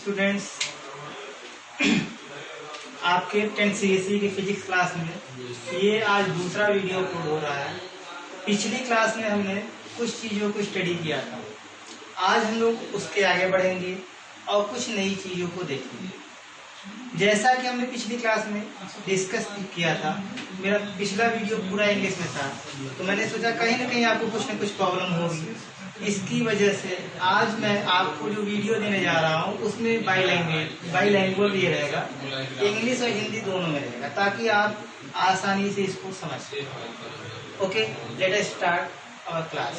Students, आपके 10 CSE के physics class में ये आज दूसरा वीडियो अपलोड हो रहा है। पिछली क्लास में हमने कुछ चीज़ों को स्टडी किया था। आज हम लोग उसके आगे बढ़ेंगे और कुछ नई चीज़ों को देखेंगे। जैसा कि हमने पिछली क्लास में डिस्कस किया था, मेरा पिछला वीडियो पूरा इंग्लिश में था, तो मैंने सोचा कहीं ना कहीं आपको कुछ ना कुछ प्रॉब्लम होगी। इसकी वजह से आज मैं आपको जो वीडियो देने जा रहा हूँ उसमें बाईलैंग्वेज ये रहेगा, इंग्लिश और हिंदी दोनों में रहेगा, ताकि आप आसानी से इसको समझ सकें। Okay, let us start our class.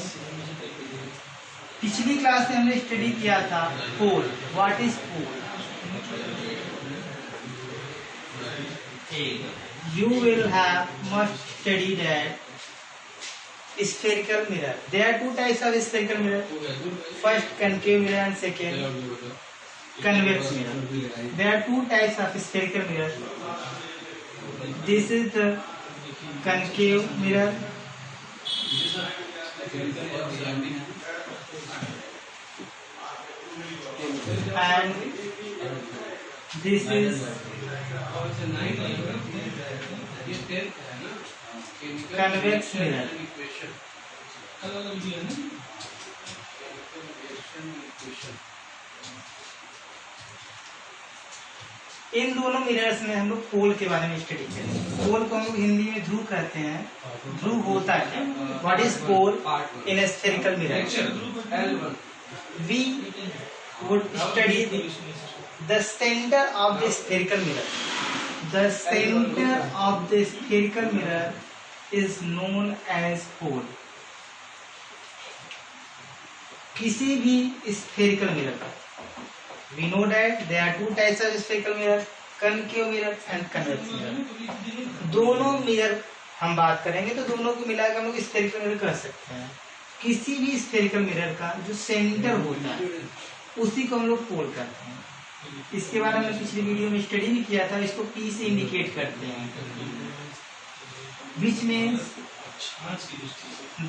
पिछली क्लास में हमने स्टडी किया था pole. What is pole? You will have must study that spherical mirror. There are two types of spherical mirror. First concave mirror and second convex mirror. There are two types of spherical mirror. This is the concave mirror and this is convex mirror. इन दोनों mirrors में हम लोग पोल के बारे में study करेंगे। पोल को हम लोग हिंदी में ध्रुव कहते हैं। ध्रुव होता है, what is pole in a spherical mirror? We would study the center of the spherical mirror. The center of the spherical mirror is known as pole. किसी भी spherical mirror का, we know that there are two types of spherical mirror, concave mirror and convex mirror. दोनों mirror हम बात करेंगे तो दोनों को मिलाकर हम लोग spherical mirror कर सकते हैं। किसी भी spherical mirror का जो सेंटर होता है उसी को हम लोग पोल करते हैं। इसके बारे में पिछली वीडियो में स्टडी भी किया था। इसको P से इंडिकेट करते हैं, which means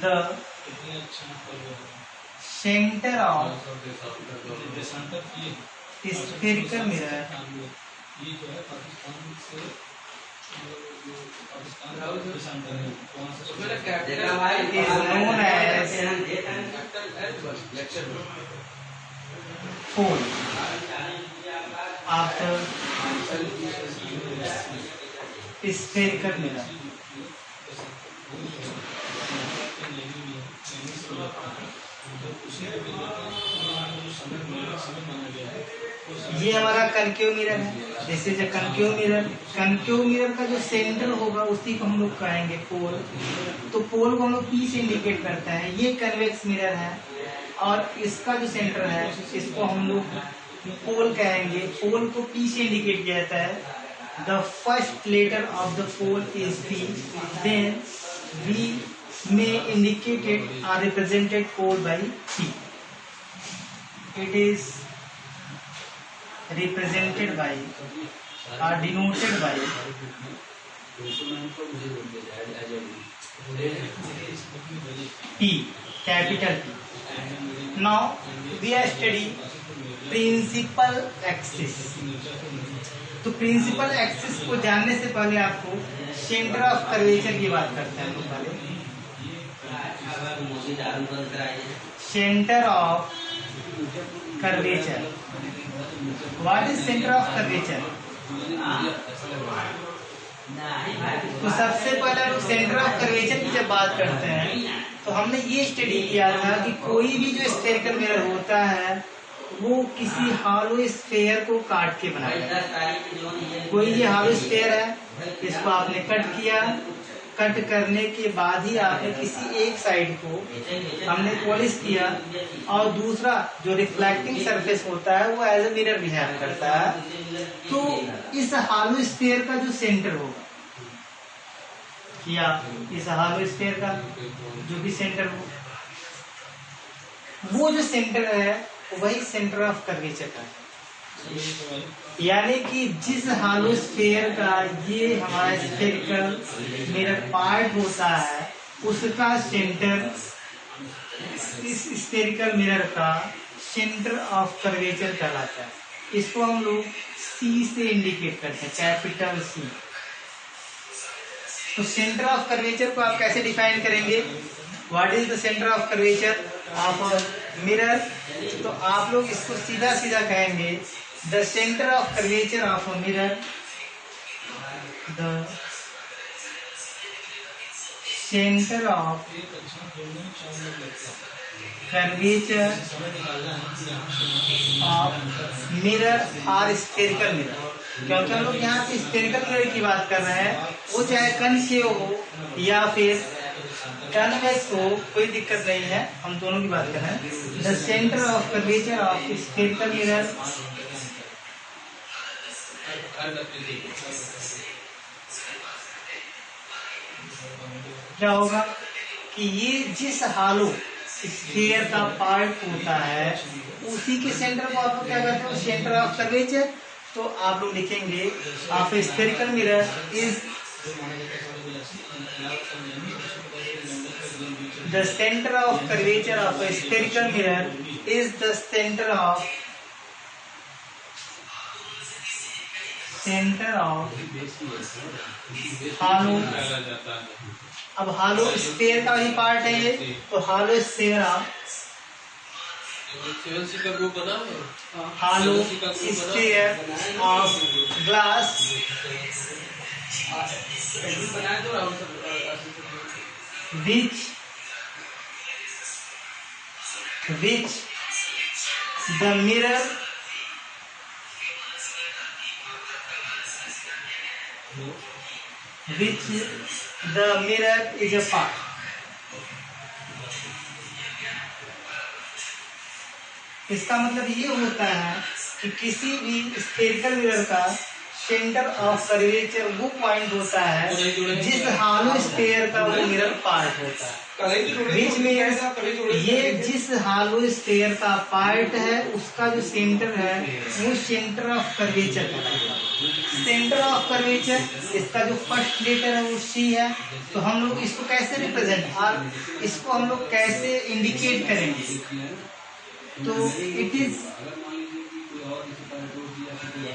the centre of spherical mirror is known as pole of the spherical mirror. ये हमारा कनकेव मिरर है। This is a concave mirror. Concave mirror का जो सेंटर होगा उसी को हम लोग कहेंगे पोल। तो पोल को हम लोग P से इंडिकेट करते हैं। ये कन्वेक्स मिरर है और इसका जो सेंटर है इसको हम लोग पोल कहेंगे। पोल को P से इंडिकेट किया जाता है। The first letter of the pole is P, then we may indicate it or represented pole by P. It is represented by or denoted by P, capital P. Now we are studying principal axis. तो principal axis को जानने से पहले आपको centre of curvature की बात करते हैं। तो पहले centre of curvature. What is centre of curvature? तो सबसे पहले लोग सेंटर ऑफ कर्वेचर की जब बात करते हैं तो हमने ये स्टडी किया था कि कोई भी जो स्फेरिकल मिरर होता है वो किसी हॉलो स्फेयर को काट के बनाया है। कोई ये हॉलो स्फेयर है, इसको आपने कट किया, कट करने के बाद ही आपने किसी एक साइड को हमने पॉलिश किया और दूसरा जो रिफ्लेक्टिंग सरफेस होता है वो एज ए मिरर बिहेव करता है। तो इस हॉलो स्फेयर का जो सेंटर होगा या इस हॉलो स्फेयर का जो भी सेंटर हो, वो जो सेंटर है वही सेंटर ऑफ कर्वेचर का है। यानी कि जिस हॉलो स्फेयर का ये हमारा स्फेरिकल मिरर पार्ट होता है उसका सेंटर इस स्फेरिकल मिरर का सेंटर ऑफ कर्वेचर कहलाता है। इसको हम लोग सी से इंडिकेट करते हैं, कैपिटल सी। तो सेंटर ऑफ कर्वेचर को आप कैसे डिफाइन करेंगे? What is the centre of curvature of mirror? तो आप लोग इसको सीधा सीधा कहेंगे, the centre of curvature of a mirror, the centre of curvature of mirror और स्फेरिकल मिरर, क्योंकि हम लोग यहाँ पे स्फेरिकल मिरर की बात कर रहे हैं, वो चाहे कनकेव हो या फिर कन्वेक्स हो, कोई दिक्कत नहीं है, हम दोनों की बात कर रहे हैं। The centre of curvature of spherical mirror क्या होगा कि ये जिस हालो स्फीयर का पार्ट होता है उसी के सेंटर को आप लोग क्या कहते हैं? Centre of curvature. तो आप लोग लिखेंगे of spherical mirror is the centre of curvature of spherical mirror is the centre of hollow. अब हालो स्फीयर का ही पार्ट है ये, तो hollow sphere of hollow sphere of glass which the mirror is a part। इसका मतलब ये होता है कि किसी भी स्फेरिकल मिरर का सेंटर ऑफ कर्वेचर वो पॉइंट होता है जिस हालो स्फीयर का वो मिरर पार्ट होता है। बीच में ये जिस हालो स्फीयर का पार्ट है उसका जो सेंटर है वो सेंटर ऑफ कर्वेचर कहलाता है। सेंटर ऑफ कर्वेचर, इसका जो फर्स्ट लेटर है वो सी है। तो हम लोग इसको कैसे रिप्रेजेंट और इसको हम लोग कैसे इंडिकेट करेंगे? तो it is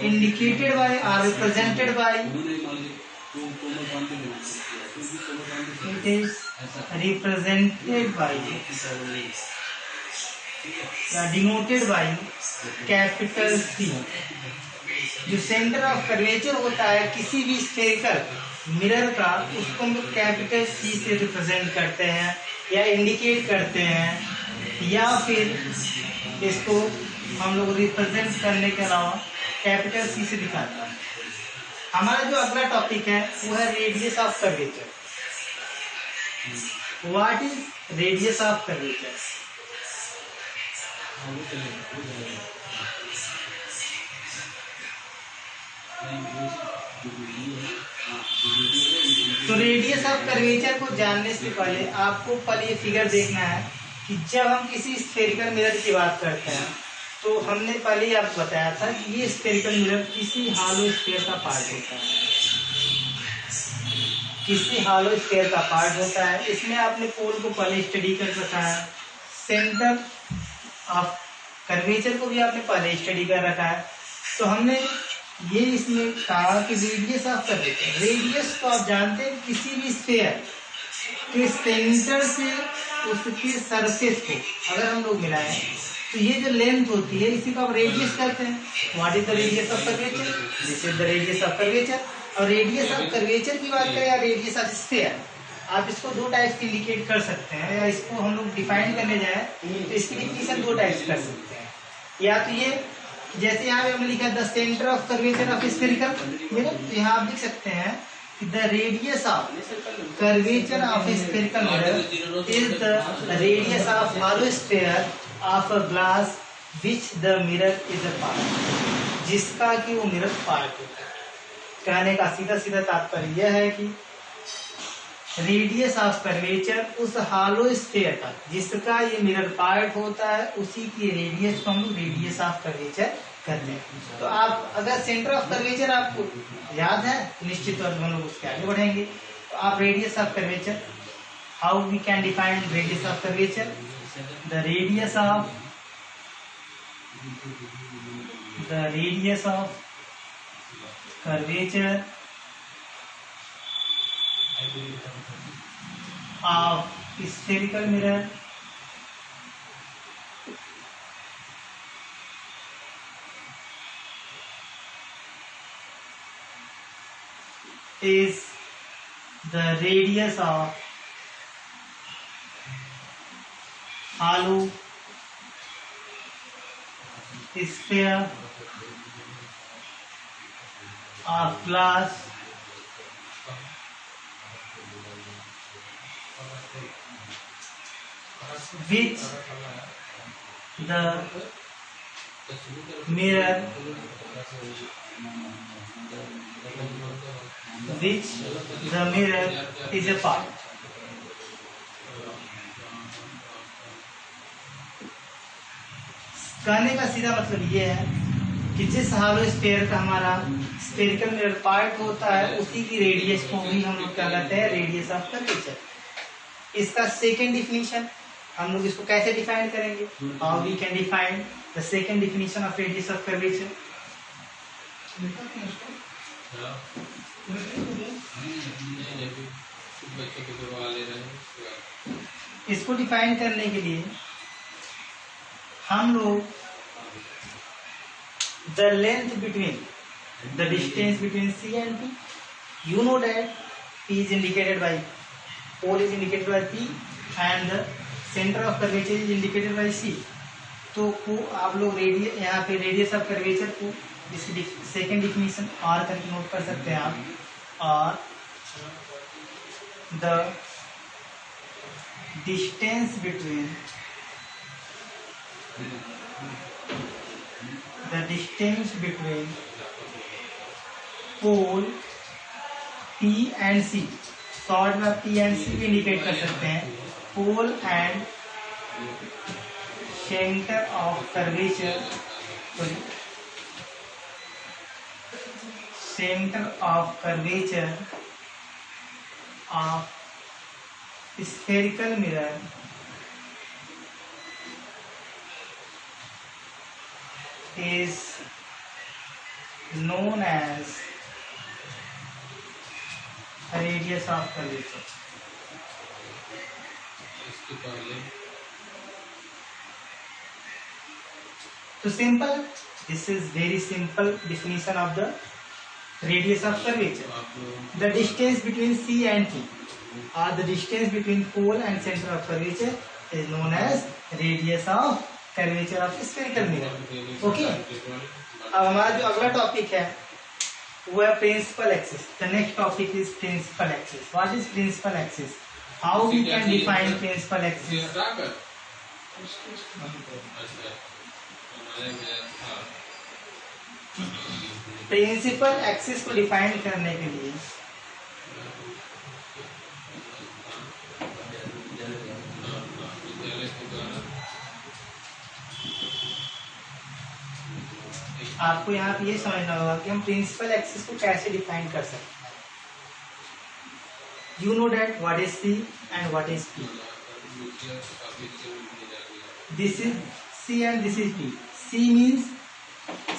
indicated by or represented by, it is represented by या denoted by कैपिटल C। जो सेंटर ऑफ कर्वेचर होता है किसी भी स्फेरिकल मिरर का, उसको हम लोग कैपिटल C से रिप्रेजेंट करते हैं या इंडिकेट करते हैं, या फिर इसको हम लोग रिप्रेजेंट करने के अलावा कैपिटल सी से दिखाता है। हमारा जो अगला टॉपिक है वो है radius of curvature. What is radius of curvature? तो रेडियस ऑफ कर्वेचर को जानने से पहले आपको पहले ये फिगर देखना है कि जब हम किसी स्फेरिकल मिरर की बात करते हैं तो हमने पहले ही आपको बताया था कि ये स्फेरिकल मिरर किसी हालो स्फीयर का पार्ट होता है, किसी हालो स्फीयर का पार्ट होता है। इसमें आपने पोल को पहले स्टडी कर रखा है, सेंटर ऑफ कर्वेचर को भी आपने पहले स्टडी कर रखा है। तो हमने ये इसमें कहा कि रेडियस ऑफ कर्वेचर, रेडियस तो आप जानते हैं किसी भी स्फीयर के सेंटर से उसके सरफेस को अगर हम लोग मिलाएं तो ये जो लेंथ होती है इसी को आप रेडियस कहते हैं। What is the radius of curvature? This is the radius of curvature. और रेडियस ऑफ कर्वेचर की बात करें या रेडियस ऑफ स्फीयर, आप इसको दो टाइप्स की इंडिकेट कर सकते हैं, या इसको हम लोग डिफाइन करने जाए तो इसकी डिफिनेशन दो टाइप्स कर सकते हैं। या तो ये जैसे यहाँ पे हमने लिखा the centre of curvature of spherical mirror, तो यहाँ आप लिख सकते हैं the radius of curvature of a spherical mirror is the radius of hollow sphere of a glass which the mirror is a part, जिसका कि वो मिरर पार्ट होता है। कहने का सीधा सीधा तात्पर्य यह है कि रेडियस ऑफ कर्वेचर उस हालो स्फीयर का जिसका ये मिरर पार्ट होता है उसी की रेडियस को हम लोग रेडियस ऑफ कर्वेचर करते हैं। तो आप अगर सेंटर ऑफ कर्वेचर आपको याद है तो निश्चित तौर पर हम लोग उसके आगे बढ़ेंगे। तो आप radius of curvature, how we can define radius of curvature? The radius of the radius of curvature of spherical mirror is the radius of hollow sphere of glass which the mirror is a part. कहने का सीधा मतलब ये है कि जिस हालो sphere का हमारा स्फेरिकल मिरर पार्ट होता है उसी की रेडियस को भी हम लोग क्या कहते हैं, रेडियस ऑफ कर्वेचर। इसका सेकेंड डिफिनीशन हम लोग इसको कैसे डिफाइन करेंगे, how we can define the second definition of radius of curvature. इसको डिफाइन करने के लिए हम लोग the length between the distance between C and P, you know that P is indicated by pole is indicated by P and the center of curvature is indicated by C। तो को आप लोग radius यहाँ पे radius of curvature को इसकी second definition R करके note कर सकते हैं आप। और the distance between pole P and C, short में P and C भी इंडिकेट कर सकते हैं, pole and centre of curvature, of spherical mirror is known as radius of curvature। तो simple, this is very simple definition of the radius of curvature। The distance between C and P or the distance between pole and center of curvature is known as radius of curvature of spherical mirror. Okay, अब हमारा जो अगला topic है वो है principal axis. The next topic is principal axis. What is principal axis, how we can define principal axis. Principal axis को define करने के लिए आपको यहाँ पे ये समझना होगा कि हम प्रिंसिपल एक्सिस को कैसे डिफाइन कर सकते हैं। You know that what is C and what is P. This is C and this is P. C means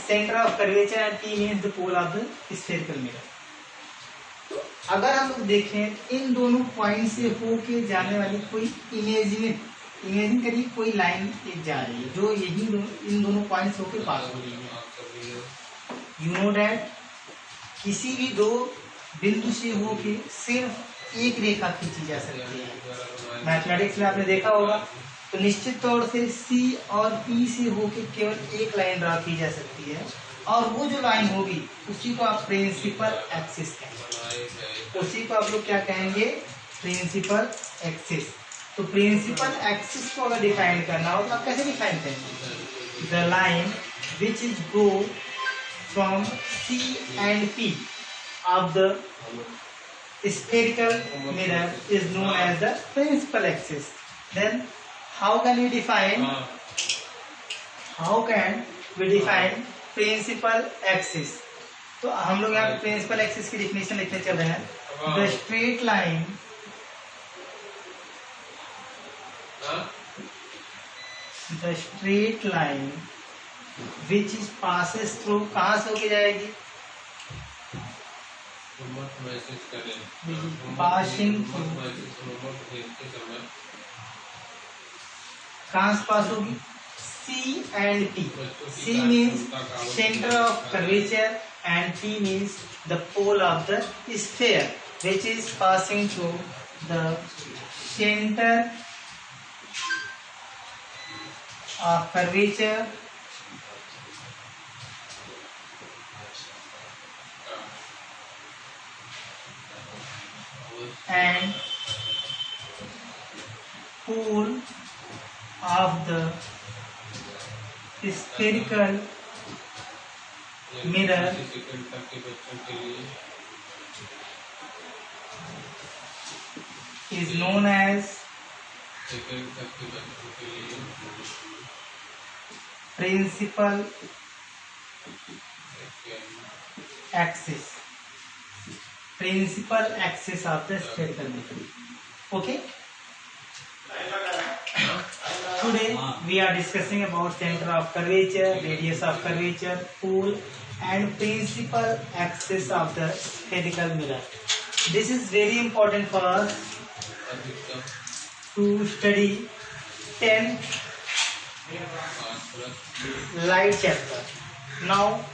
centre of curvature and P means the pole of the spherical mirror. अगर हम लोग देखें इन दोनों point से होके जाने वाली कोई इमेजिन करिए कोई लाइन एक जा रही है जो यही इन दोनों पॉइंट से होके पास हो रही है। यू नो डैट किसी भी दो बिंदु से होके सिर्फ एक रेखा खींची जा सकती है। मैथमेटिक्स में आपने देखा होगा तो निश्चित तौर से C और P से होके केवल एक लाइन ड्रा की जा सकती है और वो जो लाइन होगी उसी को आप प्रिंसिपल एक्सिस कहेंगे। उसी को आप लोग क्या कहेंगे, प्रिंसिपल एक्सिस। तो प्रिंसिपल एक्सिस को अगर डिफाइन करना हो तो आप कैसे डिफाइन करेंगे, the line which is go from C and P of the spherical mirror is known as the principal axis। Then how can we define principal axis? तो हम लोग यहाँ प्रिंसिपल एक्सिस की डिफिनेशन लिखने चल रहे हैं। The straight line which is passes through, कहाँ से होके जाएगी? पासिंग थ्रू, कहाँ से पास होगी? C and P. C means center of curvature and P means the pole of the sphere, which is passing through the center of curvature and pole of the spherical mirror is known as principal axis. Principal axis of the spherical mirror. Okay. Today we are discussing about center of curvature, radius of curvature, pole and principal axis of the spherical mirror. This is very important for us to study 10th light chapter. Now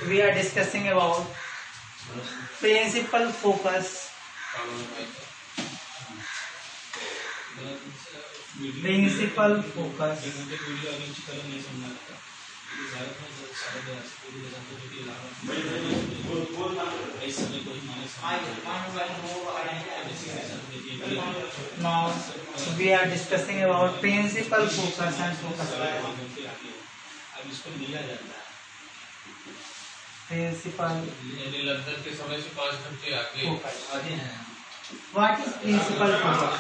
we are discussing about principal focus. Principal focus now we are discussing about principal focus and focus line. Principal focus. What is principal focus?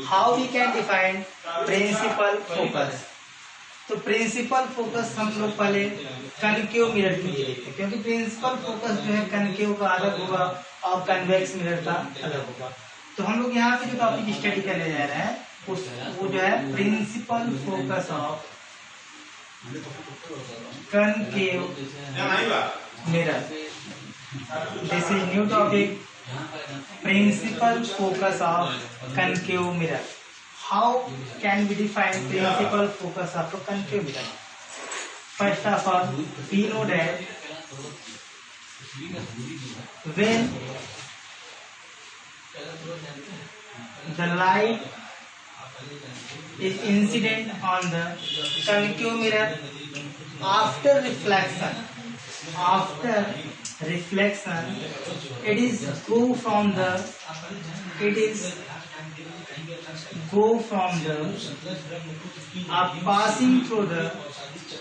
How we can define principal focus? तो principal focus हम लोग पहले concave mirror के लिए देखते हैं, क्योंकि principal focus जो है कनकेव का अलग होगा और कन्वेक्स मिरर का अलग होगा। तो हम लोग यहाँ पे जो टॉपिक स्टडी करने जा रहे हैं वो जो है principal focus of concave mirror. This is new topic, principal focus of concave mirror. How can we define principal focus of a concave mirror? First of all, we know that when the light is incident on the concave mirror, after reflection, it is go from the passing through the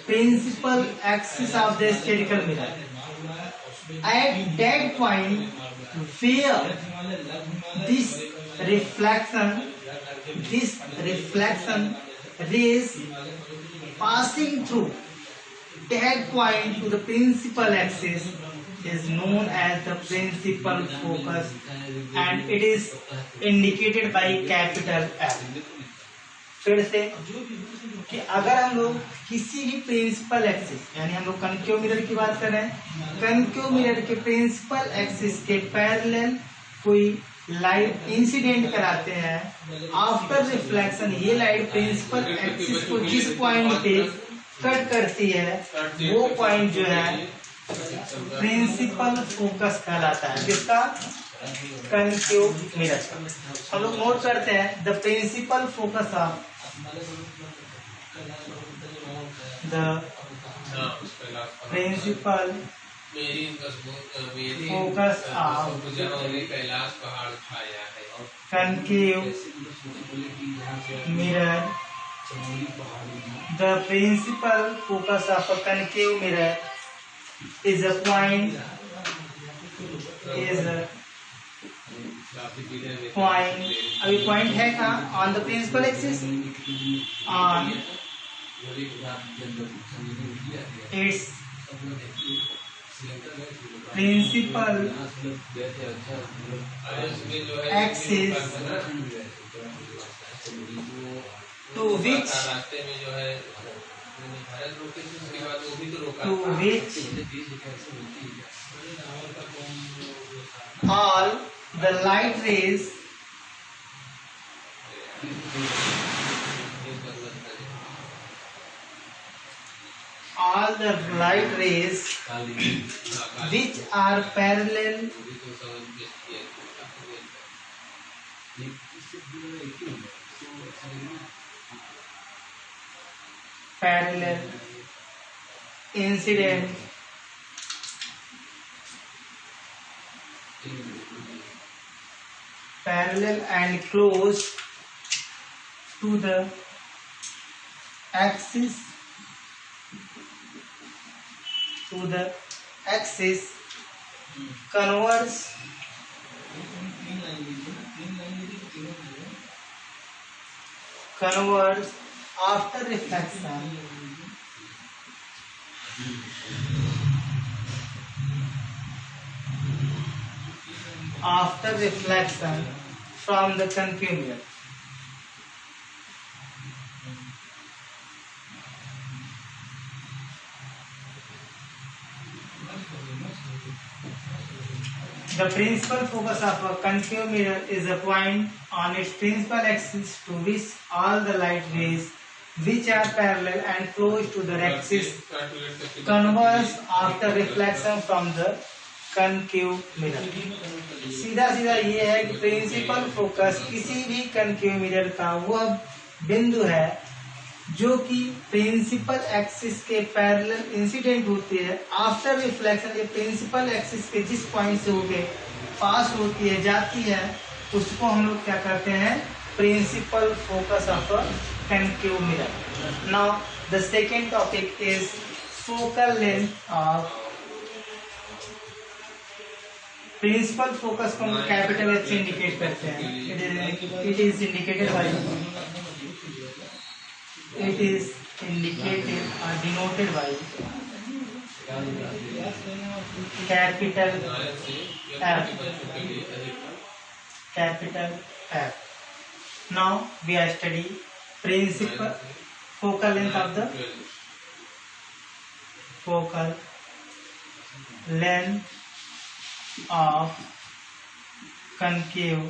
principal axis of the spherical mirror. At that point where this reflection rays passing through that point to the principal axis is known as the principal focus and it is indicated by capital F. फिर से कि अगर हम लोग किसी भी principal axis, यानी हम लोग कनकेव मिरर की बात कर रहे हैं, कनकेव मिरर के प्रिंसिपल एक्सिस के पैरेलल कोई लाइट इंसिडेंट कराते हैं, आफ्टर रिफ्लेक्शन ये लाइट प्रिंसिपल एक्सिस को जिस पॉइंट पे कट करती है वो पॉइंट जो है प्रिंसिपल फोकस कहलाता है। किसका? कनकेव मिरर का। हम लोग नोट करते हैं the principal focus of principal focus of concave mirror. The principal focus of a concave mirror is a point अभी पॉइंट है कहाँ? On the principal axis, on its principal axis to which to which all the light rays which are parallel incident parallel and close to the axis converge after reflection from the concave mirror. The principal focus of a concave mirror is a point on its principal axis to which all the light rays which are parallel and close to the axis converge after reflection from the concave mirror. सीधा सीधा ये है कि principal focus किसी भी concave mirror का वह बिंदु है जो कि प्रिंसिपल एक्सिस के पैरेलल इंसिडेंट होती है आफ्टर रिफ्लेक्शन। ये प्रिंसिपल एक्सिस के जिस पॉइंट से होके पास होती है जाती है उसको हम लोग क्या कहते हैं, principal focus of a concave mirror. Now the second topic is focal length of principal focus को हम कैपिटल एच से इंडिकेट करते हैं। It is indicated by it is indicated or denoted by capital F. Now we are studying principal focal length of the concave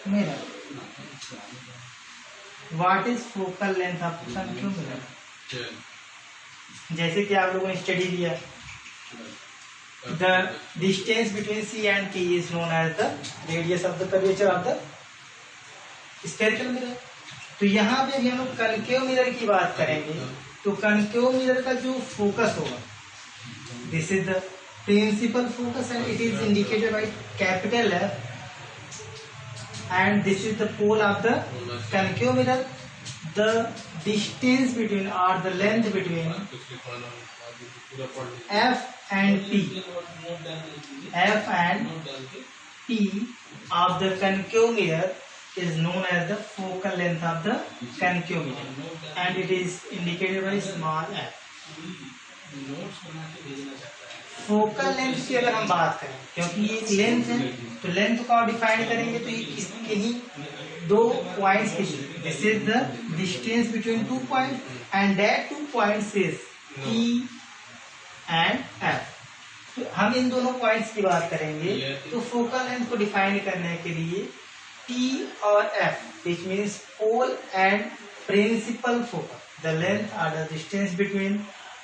mirror. What is focal length of concave mirror? जैसे कि आप लोगों ने study किया, the distance between C and P is known as the radius of the curvature of the spherical mirror. तो यहाँ पे भी हम लोग concave mirror की बात करेंगे तो concave mirror का जो फोकस होगा, this is the principal focus and it is indicated by capital F. And this is the pole of the concave mirror. The distance between or the length between F and P of the concave mirror is known as the focal length of the concave mirror, and it is indicated by small f. Focal length की अगर हम बात करें, क्योंकि ये एक length है तो लेंथ को डिफाइन करेंगे तो ये किसके ही दो पॉइंट्स के लिए, this is the distance between 2 points and that 2 points is P and F. तो हम इन दोनों पॉइंट्स की बात करेंगे तो फोकल लेंथ को डिफाइन करने के लिए P और F which means pole and principal focus, the length और the distance between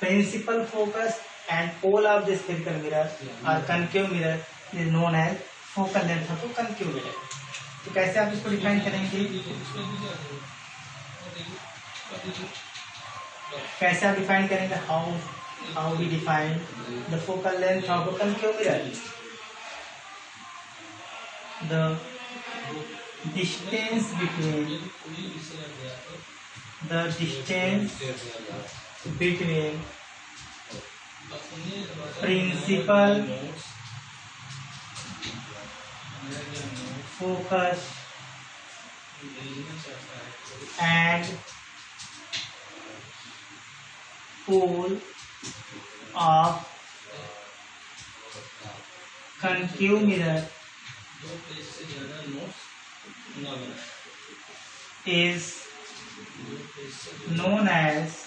principal focus and pole of the spherical mirror or concave mirror is known as focal length of the concave mirror. तो कैसे आप इसको define करेंगे, कैसे आप define करेंगे, how we define the focal length of a concave mirror? The distance between principal focus and pole of concave mirror is known as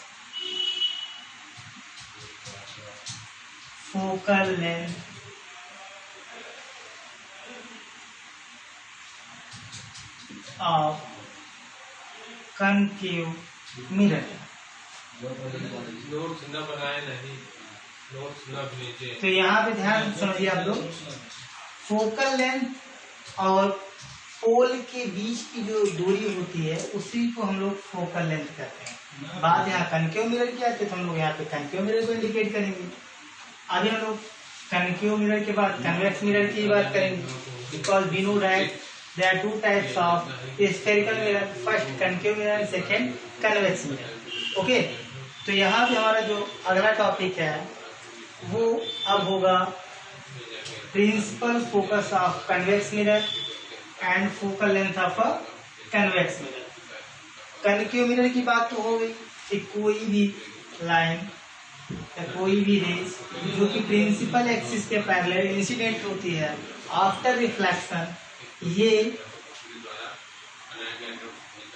focal length of concave mirror. Notes न बनाए नहीं, notes न भेजे। तो यहाँ पे ध्यान समझिए आप लोग, फोकल लेंथ और पोल के बीच की जो दूरी होती है उसी को हम लोग फोकल लेंथ कहते हैं। बात यहाँ कनकेव मिरर की आती है तो हम लोग यहाँ पे कनकेव मिरर को इंडिकेट करेंगे। अभी हम लोग कनकेव मिरर के बाद कन्वेक्स मिरर की बात करेंगे, because we know that there are two types of spherical mirror, first concave mirror, second convex mirror. Okay, तो यहाँ पे हमारा जो अगला टॉपिक है वो अब होगा principal focus of convex mirror and focal length of a convex mirror. Concave mirror की बात तो हो गई कि कोई भी लाइन या कोई भी रेज जो कि प्रिंसिपल एक्सिस के पैरेलल इंसिडेंट होती है आफ्टर रिफ्लेक्शन, ये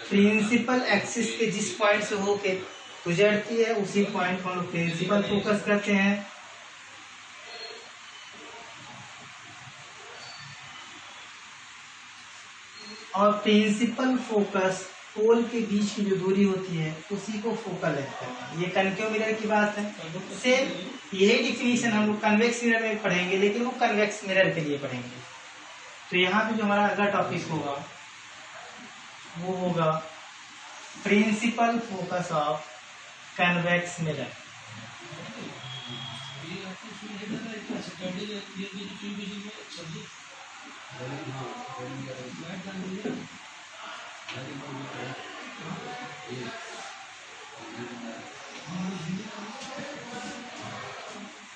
प्रिंसिपल एक्सिस के जिस पॉइंट से होके गुजरती है उसी पॉइंट को हम लोग प्रिंसिपल फोकस करते हैं। और प्रिंसिपल फोकस पोल के बीच की जो दूरी होती है उसी को फोकल लेंथ करते हैं। ये कनकेव मिरर की बात है। सेम यही डिफिनीशन हम लोग कन्वेक्स मिरर में पढ़ेंगे, लेकिन वो कन्वेक्स मिरर के लिए पढ़ेंगे। तो यहाँ पे जो हमारा अगला टॉपिक होगा वो होगा principal focus of convex mirror.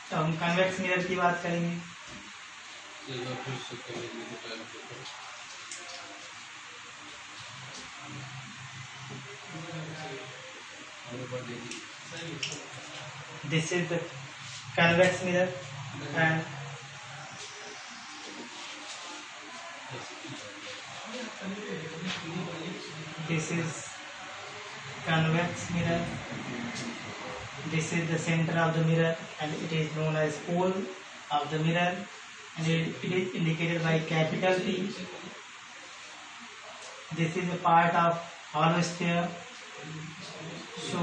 तो हम कन्वेक्स मिरर की बात करेंगे। This is the convex mirror and this is convex mirror. This is the center of the mirror and it is known as pole of the mirror and it is indicated by capital P. This is a part of hollow sphere. So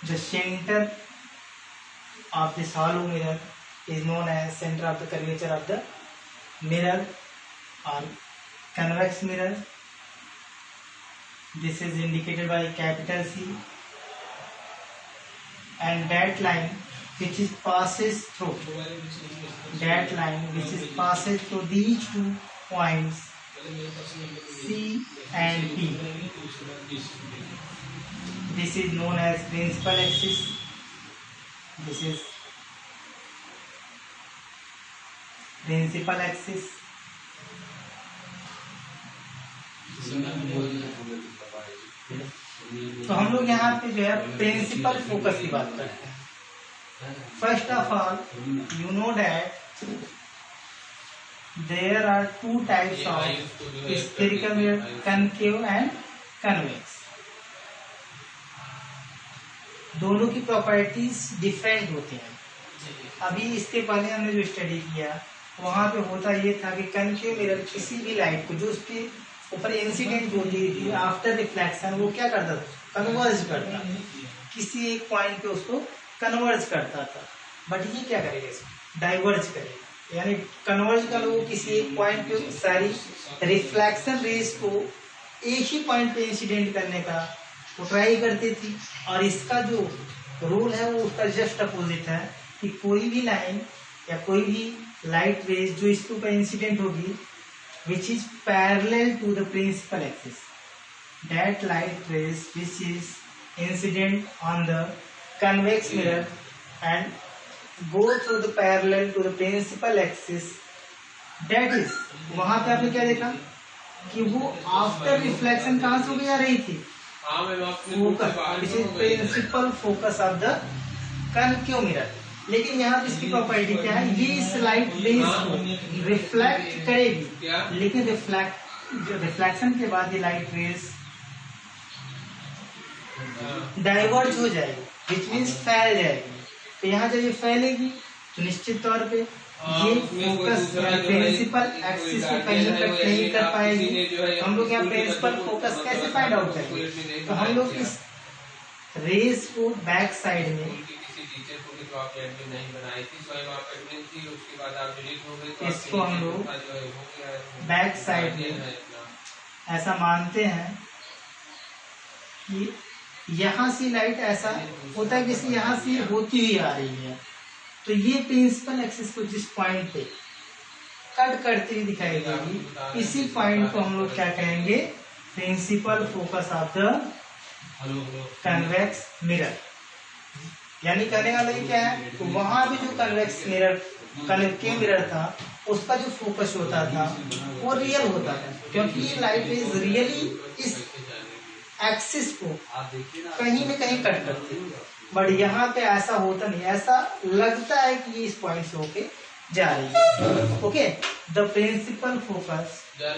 the center of this hollow mirror is known as center of the curvature of the mirror or convex mirror. This is indicated by capital C, and that line which is passes through these 2 points C and P. This is known as principal axis. This is principal axis. तो हम लोग यहाँ पे जो है principal focus की बात करते हैं। First of all you know that there are 2 types of spherical mirror, concave and convex. दोनों की प्रॉपर्टीज डिफरेंट होती हैं। अभी इसके पहले हमने जो स्टडी किया वहां पे होता ये था कि कनकेव मिरर किसी भी लाइट को जो उसके ऊपर इंसिडेंट होती थी आफ्टर रिफ्लेक्शन वो क्या करता था, कन्वर्ज करता, किसी एक पॉइंट पे उसको कन्वर्ज करता था। बट ये क्या करेगा, इसको डाइवर्ज करेगा, यानी कन्वर्ज का वो किसी एक पॉइंट पे सारी रिफ्लेक्शन रेस को एक ही पॉइंट पे इंसिडेंट करने का वो ट्राई करती थी। और इसका जो रूल है वो उसका जस्ट अपोजिट है कि कोई भी लाइन या कोई भी लाइट रेज जो इसके ऊपर इंसिडेंट होगी which is parallel to the principal axis, that light rays which is incident on the convex mirror and go through the parallel to the principal axis, that is वहां पे आपने क्या देखा कि वो आफ्टर रिफ्लेक्शन कहाँ से होके आ रही थी, focus, which is principal focus of the concave mirror। लेकिन यहाँ पे इसकी प्रॉपर्टी क्या है, ये इस लाइट रेज को रिफ्लेक्ट करेगी, लेकिन रिफ्लेक्शन के बाद ये लाइट रेज डाइवर्ज हो जाएगी, विच मीन्स फैल जाएगी। तो यहाँ जब ये फैलेगी तो निश्चित तौर पे ये फोकस प्रिंसिपल एक्सिस को कहीं कट नहीं कर पाएगी। तो हम लोग यहाँ प्रिंसिपल फोकस कैसे फाइंड आउट करेंगे? तो हम लोग इस रेस को बैक साइड में इसको हम लोग बैक साइड में ऐसा मानते हैं कि यहाँ से लाइट ऐसा होता है जैसे यहाँ से होती हुई आ रही है। तो ये प्रिंसिपल एक्सिस को जिस पॉइंट पे कट करती हुई दिखाई देगी, इसी पॉइंट को हम लोग क्या कहेंगे? Principal focus of the convex mirror. यानी कहने वाला ये क्या है? तो वहां भी जो कन्वेक्स मिरर कन्वेक्टिव मिरर था उसका जो फोकस होता था वो रियल होता था, क्योंकि ये लाइट इज रियली इस एक्सिस को कहीं न कहीं कट करती है। बट यहाँ पे ऐसा होता नहीं, ऐसा लगता है कि ये इस पॉइंट से होके जा रही है। Okay, the principal focus of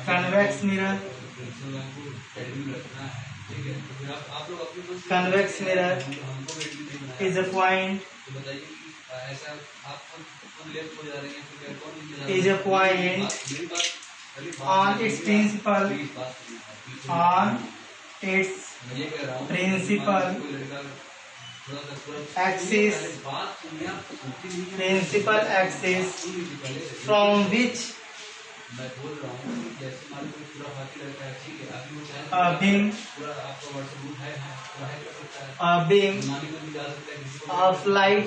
convex mirror is a point on its principal axis from which a beam of light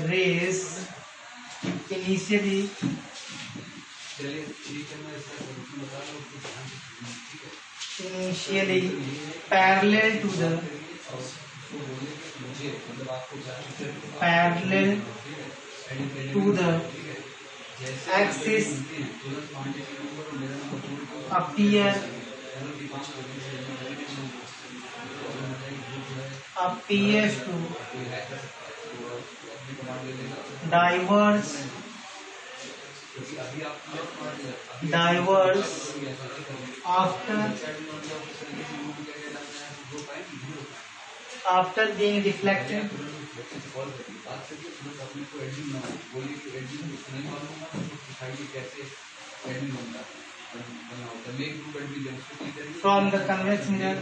rays initially parallel to the axis appears to diverge after being deflected from the convex mirror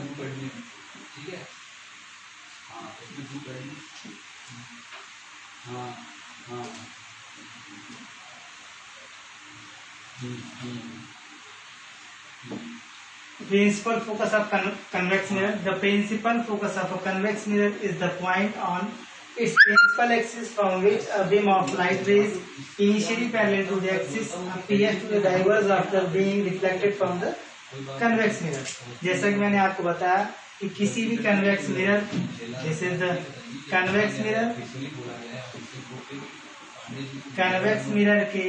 principal focus of convex mirror. The principal focus of a convex mirror is the point on its principal axis from which a beam of light rays initially parallel to the axis appears to diverge after being reflected from the convex mirror. जैसा कि मैंने आपको बताया कि किसी भी convex mirror, this is the convex mirror के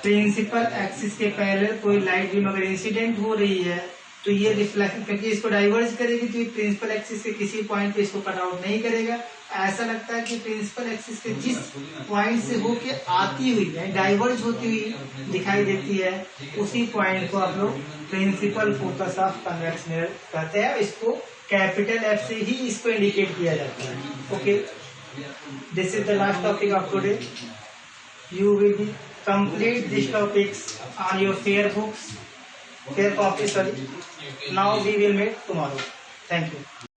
principal axis के पैरेलल कोई लाइट बीम अगर इंसिडेंट हो रही है तो ये रिफ्लेक्शन, क्योंकि इसको डाइवर्ज करेगी तो ये प्रिंसिपल एक्सिस के किसी पॉइंट पे इसको कट आउट नहीं करेगा। ऐसा लगता है कि प्रिंसिपल एक्सिस के जिस पॉइंट से होके आती हुई है डाइवर्ज होती हुई दिखाई देती है, उसी पॉइंट को आप लोग principal focus of convex mirror कहते हैं। इसको कैपिटल एफ से ही इसको इंडिकेट किया जाता है। Okay, this is the last topic of today. You will be complete these topics on your fair books, fair copy, sorry. Now we will meet tomorrow. Thank you.